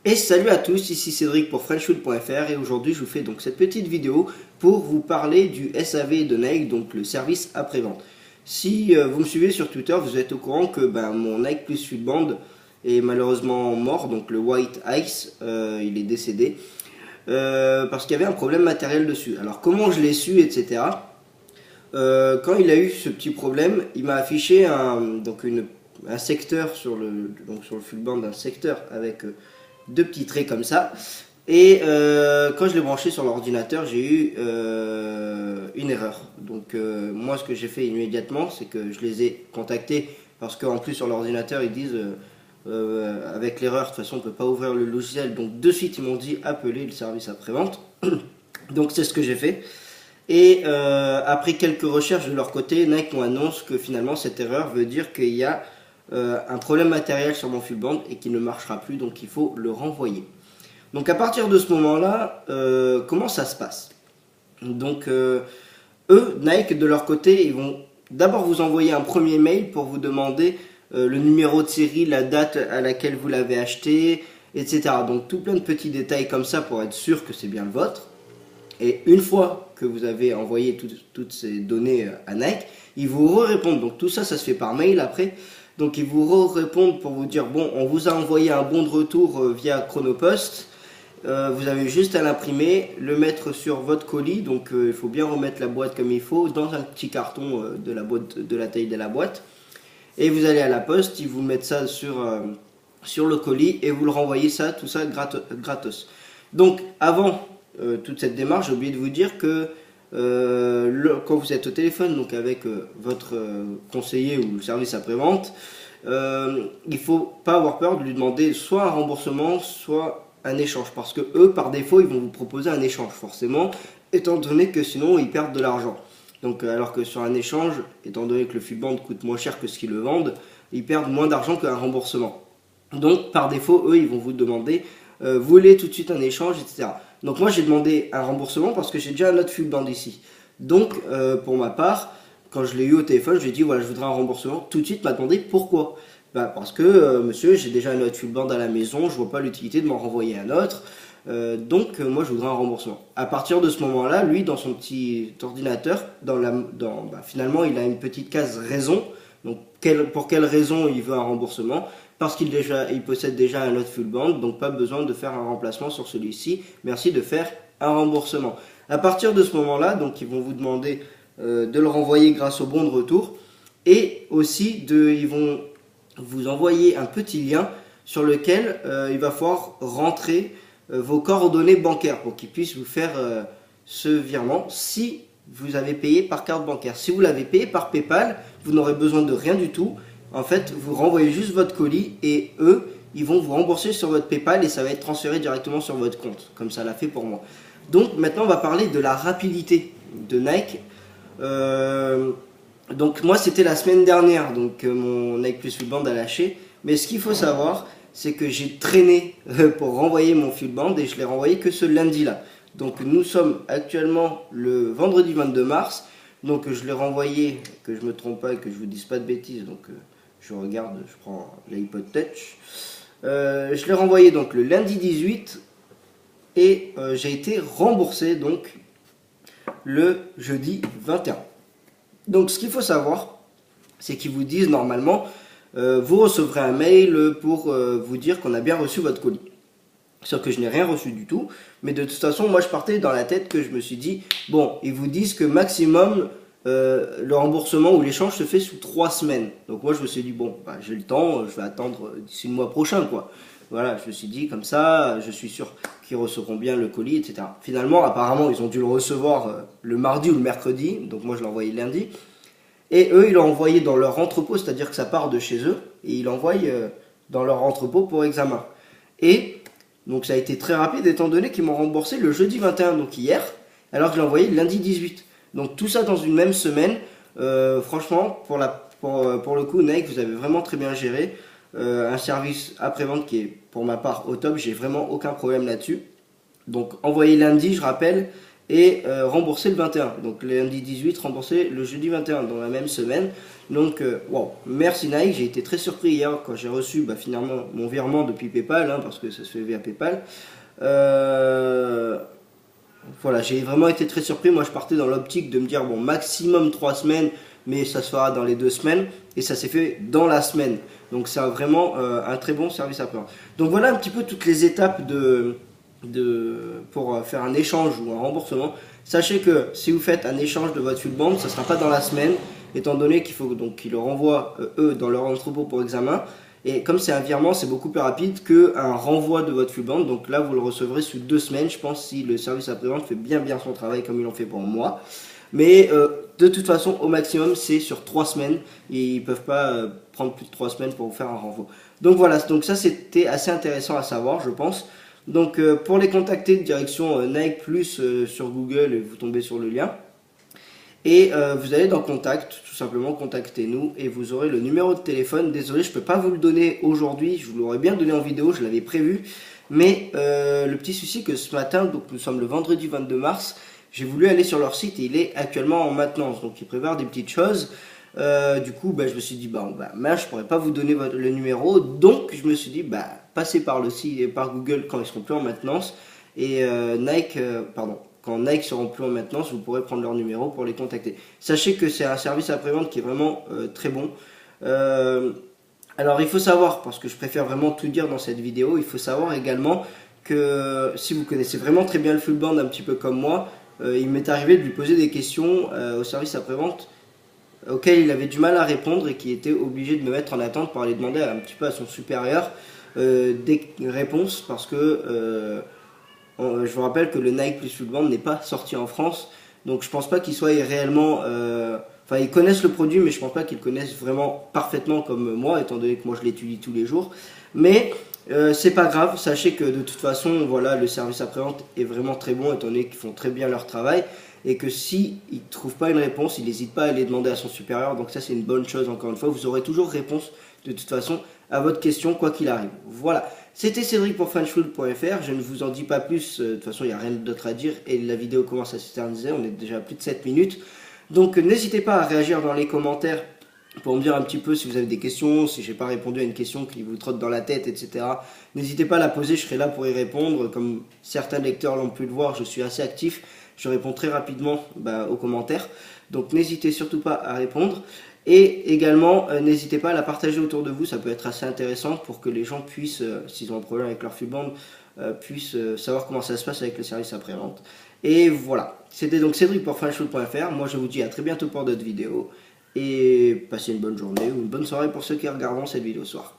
Et salut à tous, ici Cédric pour Frenchfood.fr et aujourd'hui je vous fais donc cette petite vidéo pour vous parler du SAV de Nike, donc le service après-vente. Si vous me suivez sur Twitter, vous êtes au courant que mon Nike Plus Sweatband est malheureusement mort, donc le White Ice, il est décédé parce qu'il y avait un problème matériel dessus. Alors comment je l'ai su, etc. Quand il a eu ce petit problème, il m'a affiché un secteur sur le full band, un secteur avec deux petits traits comme ça. Et quand je l'ai branché sur l'ordinateur, j'ai eu une erreur. Donc moi, ce que j'ai fait immédiatement, c'est que je les ai contactés parce qu'en plus sur l'ordinateur, ils disent avec l'erreur, de toute façon, on ne peut pas ouvrir le logiciel. Donc de suite, ils m'ont dit appelez le service après-vente. Donc c'est ce que j'ai fait. Et après quelques recherches de leur côté, Nike nous annonce que finalement cette erreur veut dire qu'il y a un problème matériel sur mon full band et qu'il ne marchera plus, donc il faut le renvoyer. Donc à partir de ce moment-là, comment ça se passe? Donc eux, Nike de leur côté, ils vont d'abord vous envoyer un premier mail pour vous demander le numéro de série, la date à laquelle vous l'avez acheté, etc. Donc tout plein de petits détails comme ça pour être sûr que c'est bien le vôtre. Et une fois que vous avez envoyé toutes ces données à Nike, ils vous répondent. Donc tout ça, ça se fait par mail après. Donc ils vous répondent pour vous dire bon, on vous a envoyé un bon de retour via Chronopost. Vous avez juste à l'imprimer, le mettre sur votre colis. Donc il faut bien remettre la boîte comme il faut dans un petit carton de la boîte, de la taille de la boîte. Et vous allez à la poste, ils vous mettent ça sur le colis et vous le renvoyez ça, tout ça gratos. Donc avant toute cette démarche, j'ai oublié de vous dire que quand vous êtes au téléphone donc avec votre conseiller ou le service après-vente, il ne faut pas avoir peur de lui demander soit un remboursement, soit un échange. Parce que eux, par défaut, ils vont vous proposer un échange, forcément, étant donné que sinon, ils perdent de l'argent. Donc, alors que sur un échange, étant donné que le full band coûte moins cher que ce qu'ils le vendent, ils perdent moins d'argent qu'un remboursement. Donc, par défaut, eux, ils vont vous demander, vous voulez tout de suite un échange, etc. Donc moi j'ai demandé un remboursement parce que j'ai déjà un autre full band ici. Donc pour ma part, quand je l'ai eu au téléphone, je lui ai dit voilà je voudrais un remboursement. Tout de suite m'a demandé pourquoi. Parce que monsieur j'ai déjà un autre full band à la maison, je vois pas l'utilité de m'en renvoyer un autre. Moi je voudrais un remboursement. À partir de ce moment-là, lui dans son petit ordinateur, finalement il a une petite case raison. Donc pour quelle raison il veut un remboursement? Parce qu'il possède déjà un autre full band, donc pas besoin de faire un remplacement sur celui-ci. Merci de faire un remboursement. À partir de ce moment-là, donc ils vont vous demander de le renvoyer grâce au bon de retour et aussi ils vont vous envoyer un petit lien sur lequel il va falloir rentrer vos coordonnées bancaires pour qu'ils puissent vous faire ce virement si vous avez payé par carte bancaire. Si vous l'avez payé par PayPal, vous n'aurez besoin de rien du tout. En fait, vous renvoyez juste votre colis et eux, ils vont vous rembourser sur votre PayPal et ça va être transféré directement sur votre compte, comme ça l'a fait pour moi. Donc maintenant, on va parler de la rapidité de Nike. Donc moi, c'était la semaine dernière, donc mon Nike Plus Full Band a lâché. Mais ce qu'il faut savoir, c'est que j'ai traîné pour renvoyer mon Full Band et je l'ai renvoyé que ce lundi-là. Donc nous sommes actuellement le vendredi 22 mars. Donc je l'ai renvoyé, que je ne me trompe pas et que je ne vous dise pas de bêtises. Donc je regarde, je prends l'iPod Touch. Je l'ai renvoyé donc le lundi 18 et j'ai été remboursé donc le jeudi 21. Donc ce qu'il faut savoir, c'est qu'ils vous disent normalement, vous recevrez un mail pour vous dire qu'on a bien reçu votre colis. Sauf que je n'ai rien reçu du tout, mais de toute façon, moi je partais dans la tête que je me suis dit, bon, ils vous disent que maximum le remboursement ou l'échange se fait sous 3 semaines. Donc moi je me suis dit, bon, j'ai le temps, je vais attendre d'ici le mois prochain, quoi. Voilà, je me suis dit, comme ça, je suis sûr qu'ils recevront bien le colis, etc. Finalement, apparemment, ils ont dû le recevoir le mardi ou le mercredi, donc moi je l'ai envoyé lundi. Et eux, ils l'ont envoyé dans leur entrepôt, c'est-à-dire que ça part de chez eux, et ils l'envoient dans leur entrepôt pour examen. Et donc ça a été très rapide étant donné qu'ils m'ont remboursé le jeudi 21, donc hier, alors que je l'ai envoyé le lundi 18. Donc tout ça dans une même semaine. Franchement, pour le coup, Nike, vous avez vraiment très bien géré. Un service après-vente qui est pour ma part au top, j'ai vraiment aucun problème là-dessus. Donc envoyé lundi, je rappelle, et remboursé le 21. Donc le lundi 18, remboursé le jeudi 21 dans la même semaine. Donc wow, merci Nike, j'ai été très surpris hier quand j'ai reçu finalement mon virement depuis PayPal, hein, parce que ça se fait via PayPal. Voilà, j'ai vraiment été très surpris. Moi je partais dans l'optique de me dire bon, maximum 3 semaines, mais ça se fera dans les 2 semaines, et ça s'est fait dans la semaine. Donc c'est vraiment un très bon service après-vente. Donc voilà un petit peu toutes les étapes pour faire un échange ou un remboursement. Sachez que si vous faites un échange de votre Fuelband, ça ne sera pas dans la semaine, étant donné qu'il faut donc qu'ils le renvoient eux dans leur entrepôt pour examen. Et comme c'est un virement, c'est beaucoup plus rapide qu'un renvoi de votre Fuelband. Donc là, vous le recevrez sous 2 semaines, je pense, si le service après-vente fait bien son travail comme ils l'ont fait pour moi. Mais de toute façon, au maximum, c'est sur 3 semaines. Et ils ne peuvent pas prendre plus de 3 semaines pour vous faire un renvoi. Donc voilà, donc ça c'était assez intéressant à savoir, je pense. Donc pour les contacter, direction Nike Plus sur Google, et vous tombez sur le lien. Et vous allez dans Contact, tout simplement, contactez-nous et vous aurez le numéro de téléphone. Désolé, je ne peux pas vous le donner aujourd'hui, je vous l'aurais bien donné en vidéo, je l'avais prévu. Mais le petit souci que ce matin, donc nous sommes le vendredi 22 mars, j'ai voulu aller sur leur site et il est actuellement en maintenance. Donc ils préparent des petites choses. Du coup, je me suis dit, mince, je pourrais pas vous donner le numéro. Donc je me suis dit, passez par le site et par Google quand ils seront plus en maintenance. Et quand Nike seront plus en maintenance, vous pourrez prendre leur numéro pour les contacter. Sachez que c'est un service après-vente qui est vraiment très bon. Alors il faut savoir, parce que je préfère vraiment tout dire dans cette vidéo, il faut savoir également que si vous connaissez vraiment très bien le Fuelband, un petit peu comme moi, il m'est arrivé de lui poser des questions au service après-vente auxquelles il avait du mal à répondre et qui était obligé de me mettre en attente pour aller demander un petit peu à son supérieur des réponses, parce que je vous rappelle que le Nike Plus Fuelband n'est pas sorti en France, donc je pense pas qu'ils soient réellement... Enfin, ils connaissent le produit, mais je pense pas qu'ils le connaissent vraiment parfaitement comme moi, étant donné que moi je l'étudie tous les jours. Mais c'est pas grave, sachez que de toute façon, voilà, le service après-vente est vraiment très bon, étant donné qu'ils font très bien leur travail. Et que si il ne trouve pas une réponse, il n'hésite pas à aller demander à son supérieur. Donc ça, c'est une bonne chose, encore une fois. Vous aurez toujours réponse, de toute façon, à votre question, quoi qu'il arrive. Voilà. C'était Cédric pour FrenchFood.fr. Je ne vous en dis pas plus. De toute façon, il n'y a rien d'autre à dire. Et la vidéo commence à s'éterniser. On est déjà à plus de 7 minutes. Donc n'hésitez pas à réagir dans les commentaires pour me dire un petit peu si vous avez des questions, si je n'ai pas répondu à une question qui vous trotte dans la tête, etc. N'hésitez pas à la poser, je serai là pour y répondre. Comme certains lecteurs l'ont pu le voir, je suis assez actif. Je réponds très rapidement aux commentaires. Donc n'hésitez surtout pas à répondre. Et également, n'hésitez pas à la partager autour de vous. Ça peut être assez intéressant pour que les gens puissent, s'ils ont un problème avec leur Fuelband, puissent savoir comment ça se passe avec le service après-vente. Et voilà. C'était donc Cédric pour FrenchFood.fr. Moi, je vous dis à très bientôt pour d'autres vidéos. Et passez une bonne journée ou une bonne soirée pour ceux qui regarderont cette vidéo ce soir.